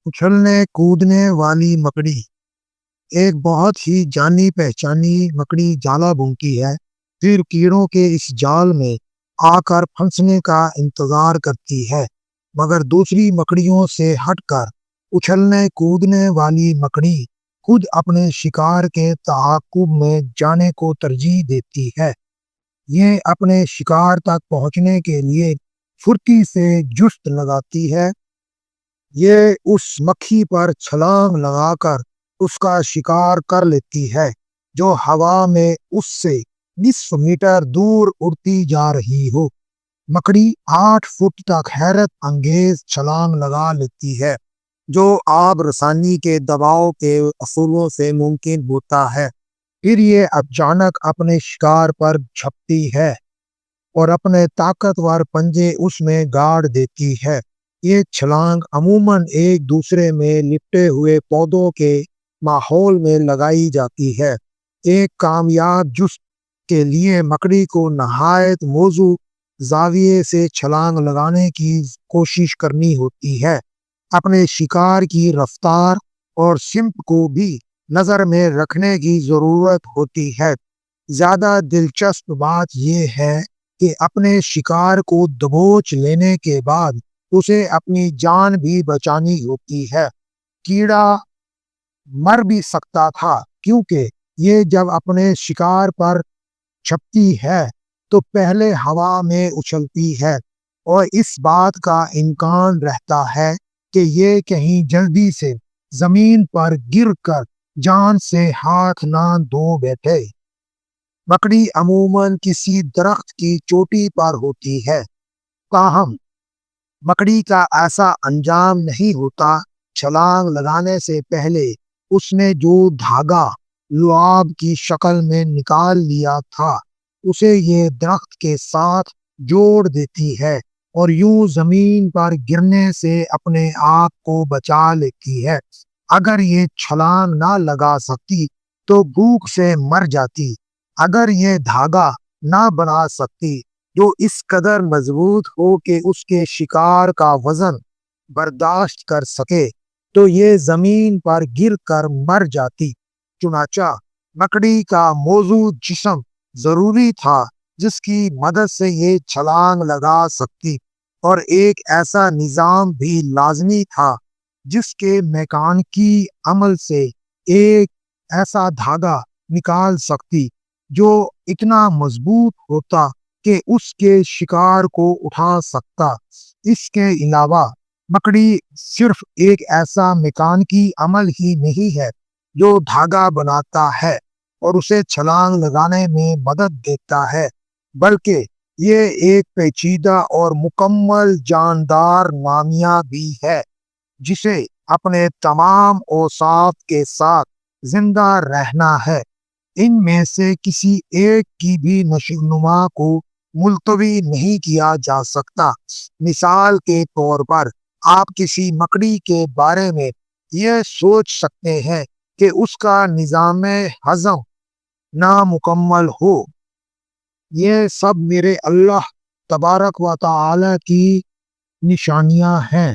اچھلنے کودنے والی مکڑی ایک بہت ہی جانی پہچانی مکڑی جالا بونتی ہے، پھر کیڑوں کے اس جال میں آ کر پھنسنے کا انتظار کرتی ہے، مگر دوسری مکڑیوں سے ہٹ کر اچھلنے کودنے والی مکڑی خود اپنے شکار کے تعاقب میں جانے کو ترجیح دیتی ہے۔ یہ اپنے شکار تک پہنچنے کے لیے پھرتی سے جست لگاتی ہے۔ یہ اس مکھی پر چھلانگ لگا کر اس کا شکار کر لیتی ہے جو ہوا میں اس سے نصف میٹر دور اڑتی جا رہی ہو۔ مکڑی 8 فٹ تک حیرت انگیز چھلانگ لگا لیتی ہے، جو آب رسانی کے دباؤ کے اصولوں سے ممکن ہوتا ہے۔ پھر یہ اچانک اپنے شکار پر جھپتی ہے اور اپنے طاقتور پنجے اس میں گاڑ دیتی ہے۔ یہ چھلانگ عموماً ایک دوسرے میں لپٹے ہوئے پودوں کے ماحول میں لگائی جاتی ہے۔ ایک کامیاب جست کے لیے مکڑی کو نہایت موزوں زاویے سے چھلانگ لگانے کی کوشش کرنی ہوتی ہے۔ اپنے شکار کی رفتار اور سمت کو بھی نظر میں رکھنے کی ضرورت ہوتی ہے۔ زیادہ دلچسپ بات یہ ہے کہ اپنے شکار کو دبوچ لینے کے بعد اسے اپنی جان بھی بچانی ہوتی ہے۔ کیڑا مر بھی سکتا تھا، کیونکہ یہ جب اپنے شکار پر چھپتی ہے تو پہلے ہوا میں اچھلتی ہے اور اس بات کا امکان رہتا ہے کہ یہ کہیں جلدی سے زمین پر گر کر جان سے ہاتھ نہ دھو بیٹھے۔ مکڑی عموماً کسی درخت کی چوٹی پر ہوتی ہے، تاہم مکڑی کا ایسا انجام نہیں ہوتا۔ چھلانگ لگانے سے پہلے اس نے جو دھاگا لعاب کی شکل میں نکال لیا تھا اسے یہ درخت کے ساتھ جوڑ دیتی ہے اور یوں زمین پر گرنے سے اپنے آپ کو بچا لیتی ہے۔ اگر یہ چھلانگ نہ لگا سکتی تو بھوک سے مر جاتی۔ اگر یہ دھاگا نہ بنا سکتی جو اس قدر مضبوط ہو کہ اس کے شکار کا وزن برداشت کر سکے تو یہ زمین پر گر کر مر جاتی۔ چنانچہ مکڑی کا موزوں جسم ضروری تھا جس کی مدد سے یہ چھلانگ لگا سکتی، اور ایک ایسا نظام بھی لازمی تھا جس کے میکانیکی عمل سے ایک ایسا دھاگا نکال سکتی جو اتنا مضبوط ہوتا کہ اس کے شکار کو اٹھا سکتا۔ اس کے علاوہ مکڑی صرف ایک ایسا میکانیکی عمل ہی نہیں ہے جو دھاگا بناتا ہے اور اسے چھلانگ لگانے میں مدد دیتا ہے، بلکہ یہ ایک پیچیدہ اور مکمل جاندار نامیہ بھی ہے جسے اپنے تمام اوصاف کے ساتھ زندہ رہنا ہے۔ ان میں سے کسی ایک کی بھی نشوونما کو ملتوی نہیں کیا جا سکتا۔ مثال کے طور پر آپ کسی مکڑی کے بارے میں یہ سوچ سکتے ہیں کہ اس کا نظام ہضم نامکمل ہو۔ یہ سب میرے اللہ تبارک و تعالی کی نشانیاں ہیں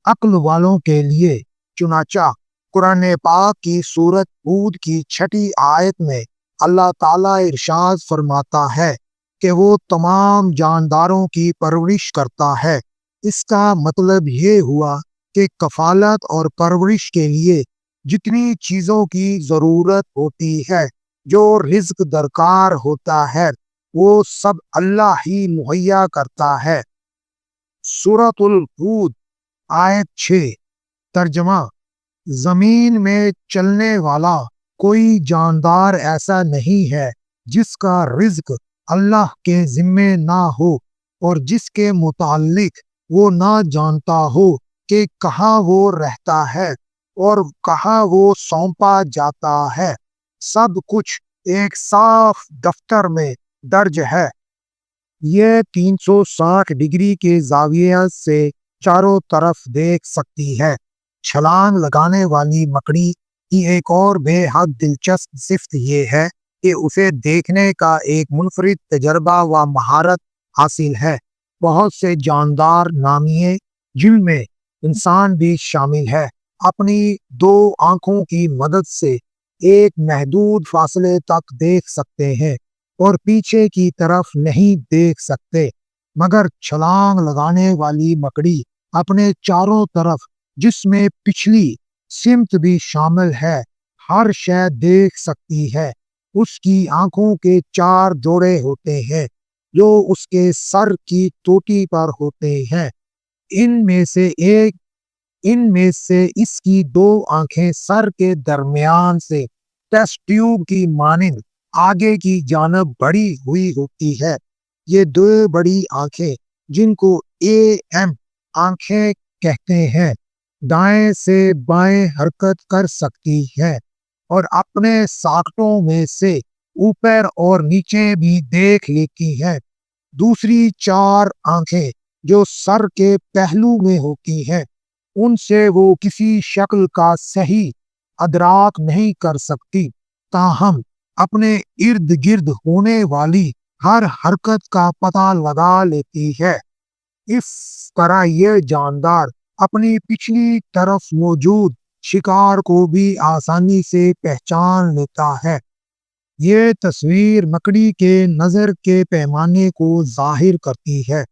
عقل والوں کے لیے۔ چنانچہ قرآن پاک کی سورۃ ہود کی 6 آیت میں اللہ تعالیٰ ارشاد فرماتا ہے کہ وہ تمام جانداروں کی پرورش کرتا ہے۔ اس کا مطلب یہ ہوا کہ کفالت اور پرورش کے لیے جتنی چیزوں کی ضرورت ہوتی ہے، جو رزق درکار ہوتا ہے، وہ سب اللہ ہی مہیا کرتا ہے۔ سورۃ الہود آیت 6 ترجمہ: زمین میں چلنے والا کوئی جاندار ایسا نہیں ہے جس کا رزق اللہ کے ذمے نہ ہو اور جس کے متعلق وہ نہ جانتا ہو کہ کہاں وہ رہتا ہے اور کہاں وہ سونپا جاتا ہے۔ سب کچھ ایک صاف دفتر میں درج ہے۔ یہ 360 ڈگری کے زاویے سے چاروں طرف دیکھ سکتی ہے۔ چھلانگ لگانے والی مکڑی کی ایک اور بے حد دلچسپ صفت یہ ہے کہ اسے دیکھنے کا ایک منفرد تجربہ و مہارت حاصل ہے۔ بہت سے جاندار نامیے جن میں انسان بھی شامل ہے، اپنی دو آنکھوں کی مدد سے ایک محدود فاصلے تک دیکھ سکتے ہیں اور پیچھے کی طرف نہیں دیکھ سکتے، مگر چھلانگ لگانے والی مکڑی اپنے چاروں طرف، جس میں پچھلی سمت بھی شامل ہے، ہر شے دیکھ سکتی ہے۔ اس کی آنکھوں کے چار جوڑے ہوتے ہیں جو اس کے سر کی چوٹی پر ہوتے ہیں۔ ان میں سے اس کی دو آنکھیں سر کے درمیان سے ٹیسٹ ٹیوب کی مانند آگے کی جانب بڑی ہوئی ہوتی ہے۔ یہ دو بڑی آنکھیں، جن کو ایم آنکھیں کہتے ہیں، دائیں سے بائیں حرکت کر سکتی ہیں اور اپنے ساکٹوں میں سے اوپر اور نیچے بھی دیکھ لیتی ہیں۔ دوسری چار آنکھیں جو سر کے پہلو میں ہوتی ہیں، ان سے وہ کسی شکل کا صحیح ادراک نہیں کر سکتی، تاہم اپنے ارد گرد ہونے والی ہر حرکت کا پتہ لگا لیتی ہے۔ اس طرح یہ جاندار اپنی پچھلی طرف موجود شکار کو بھی آسانی سے پہچان لیتا ہے۔ یہ تصویر مکڑی کے نظر کے پیمانے کو ظاہر کرتی ہے۔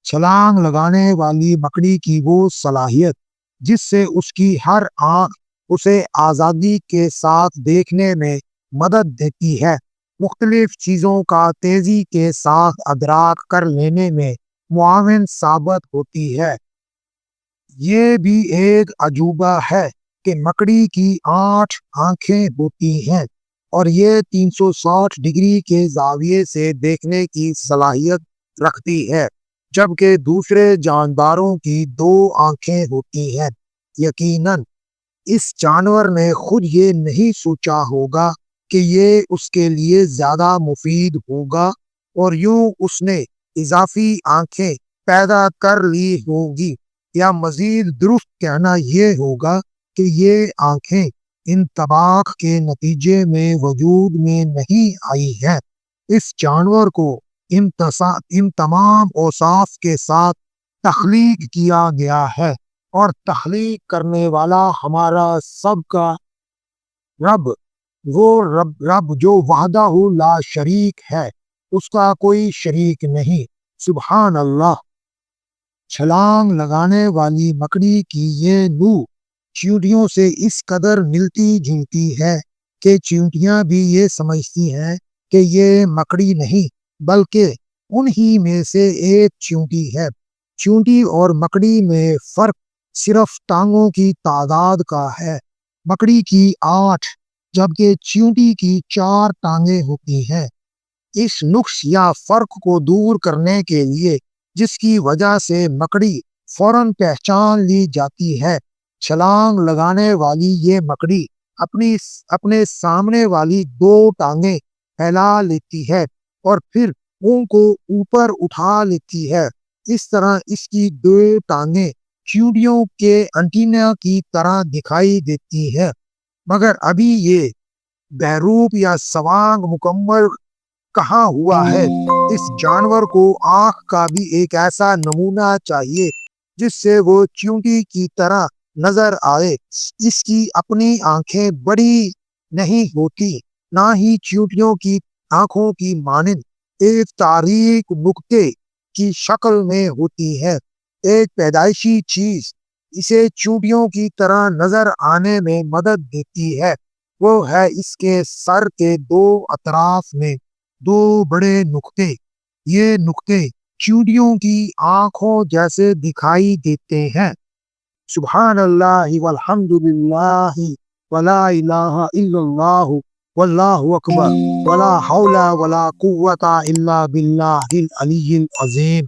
چھلانگ لگانے والی مکڑی کی وہ صلاحیت جس سے اس کی ہر آنکھ اسے آزادی کے ساتھ دیکھنے میں مدد دیتی ہے، مختلف چیزوں کا تیزی کے ساتھ ادراک کر لینے میں معاون ثابت ہوتی ہے۔ یہ بھی ایک عجوبہ ہے کہ مکڑی کی 8 آنکھیں ہوتی ہیں اور یہ 360 ڈگری کے زاویے سے دیکھنے کی صلاحیت رکھتی ہے، جبکہ دوسرے جانداروں کی 2 آنکھیں ہوتی ہیں۔ یقیناً اس جانور نے خود یہ نہیں سوچا ہوگا کہ یہ اس کے لیے زیادہ مفید ہوگا، اور یوں اس نے اضافی آنکھیں پیدا کر لی ہوگی، یا مزید درست کہنا یہ ہوگا کہ یہ آنکھیں انطباق کے نتیجے میں وجود میں نہیں آئی ہیں۔ اس جانور کو ان تمام اوصاف کے ساتھ تخلیق کیا گیا ہے، اور تخلیق کرنے والا ہمارا سب کا رب، وہ رب جو وحدہ لا شریک ہے، اس کا کوئی شریک نہیں۔ سبحان اللہ۔ چھلانگ لگانے والی مکڑی کی یہ نوع چیونٹیوں سے اس قدر ملتی جلتی ہے کہ چیونٹیاں بھی یہ سمجھتی ہیں کہ یہ مکڑی نہیں بلکہ انہی میں سے ایک چیونٹی ہے۔ چیونٹی اور مکڑی میں فرق صرف ٹانگوں کی تعداد کا ہے۔ مکڑی کی 8 جبکہ چیونٹی کی 4 ٹانگیں ہوتی ہیں۔ اس نقص یا فرق کو دور کرنے کے لیے، جس کی وجہ سے مکڑی فوراً پہچان لی جاتی ہے، چھلانگ لگانے والی یہ مکڑی اپنے سامنے والی 2 ٹانگیں پھیلا لیتی ہے اور پھر ان کو اوپر اٹھا لیتی ہے۔ اس طرح اس کی 2 ٹانگیں چیونٹیوں کے انٹینا کی طرح دکھائی دیتی ہے، مگر ابھی یہ بہروپ یا سوانگ مکمل کہاں ہوا ہے۔ اس جانور کو آنکھ کا بھی ایک ایسا نمونہ چاہیے جس سے وہ چیونٹی کی طرح نظر آئے۔ اس کی اپنی آنکھیں بڑی نہیں ہوتی، نہ ہی چیونٹیوں کی آنکھوں کی مانند ایک تاریک نقطے کی شکل میں ہوتی ہے۔ ایک پیدائشی چیز اسے چیونٹیوں کی طرح نظر آنے میں مدد دیتی ہے، وہ ہے اس کے سر کے 2 اطراف میں 2 بڑے نقطے۔ یہ نقطے چیونٹیوں کی آنکھوں جیسے دکھائی دیتے ہیں۔ سبحان اللہ والحمد للہ ولا الہ الا اللہ واللہ اکبر ولا حول ولا قوت الا باللہ العلی العظیم۔